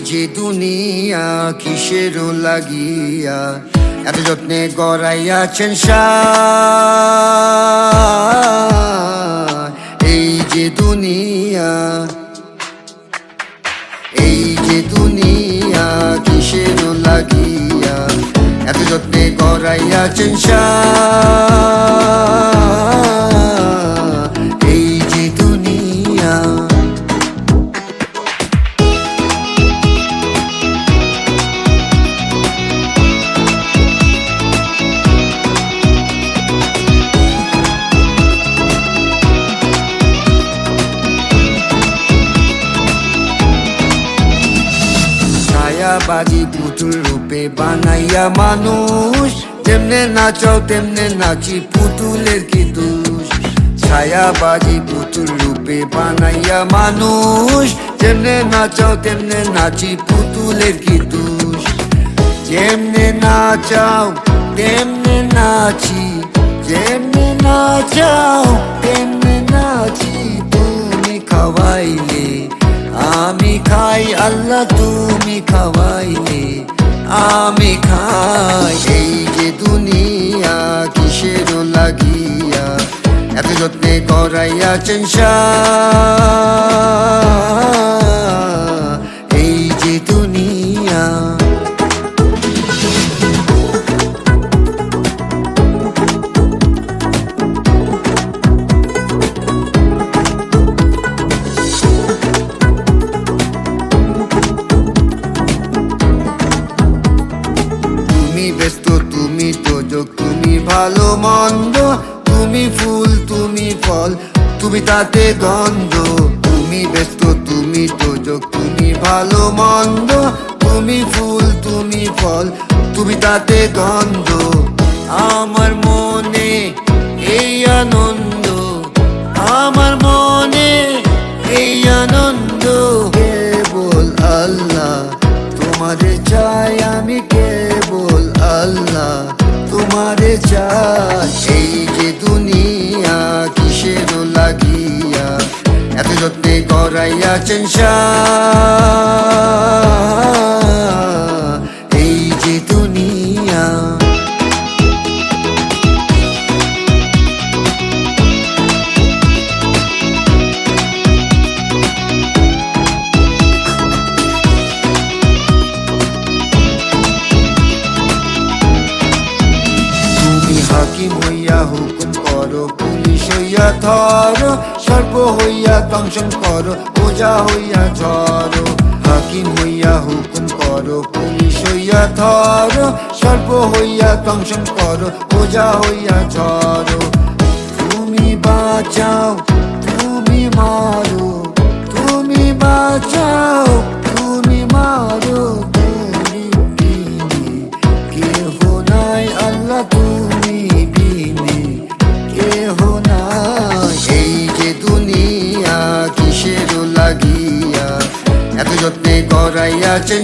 যে দুনিয়া কিসের লাগিয়া এত যত্নে গড়াইয়াছেন এই যে দুনিয়া, এই যে দুনিয়া কিসের লাগিয়া এত যত্নে গড়াইয়াছেন এই যে দুনিয়া। ছায়াবাজি পুতুল রূপে বানাইয়া মানুষ, তেমনে নাচাও তেমনে নাচি পুতুলের কি দোষ। ছায়াবাজি পুতুল রূপে বানাইয়া মানুষ, তেমনে নাচাও তেমনে নাচি পুতুলের কি দোষ। যেমনে নাচাও তেমনে নাচি, যেমনে নাচাও তেমনে নাচি। তুমি খাওয়াইলে আমি খাই, আল্লাহ তুমি খাওয়াইলে আমি খাই। এই যে দুনিয়া কিসের লাগিয়া এত যত্নে গড়াইয়াছেন এই যে দুনিয়া। ব্যস্ত তুমি তোজক, তুমি ভালো মন্দ, তুমি ফুল তুমি ফল, তুমি তাতে গন্ধ। তুমি ব্যস্ত তুমি তোজক, তুমি ভালো মন্দ, তুমি ফুল তুমি ফল, তুমি তাতে গন্ধ। আমার মনে এই আনন্দ, আমার মনে এই আনন্দ। কেবল আল্লাহ তোমারে চাই আমি, কেবল আল্লাহ তোমারে চাই। এই যে দুনিয়া কিসের লাগিয়া এত যত্নে গড়াইয়াছেন এই যে দুনিয়া। হাকিম হইয়া হুকুম করো, পুলিশ হইয়া ধরো, সর্প হইয়া দংশন করো, ওজা হইয়া ঝরো। হাকিম হইয়া হুকুম করো, পুলিশ হইয়া ধরো, সর্প হইয়া দংশন করো, ওজা হইয়া ঝরো। তুমি বাঁচাও তুমি মারো, তুমি বাঁচাও তুমি মারো। তুমি বিনে কেহ নাই আল্লাহ, তুমি বিনে কেহ নাই। এই যে দুনিয়া কিসের লাগিয়া এত যত্নে গড়াইয়াছেন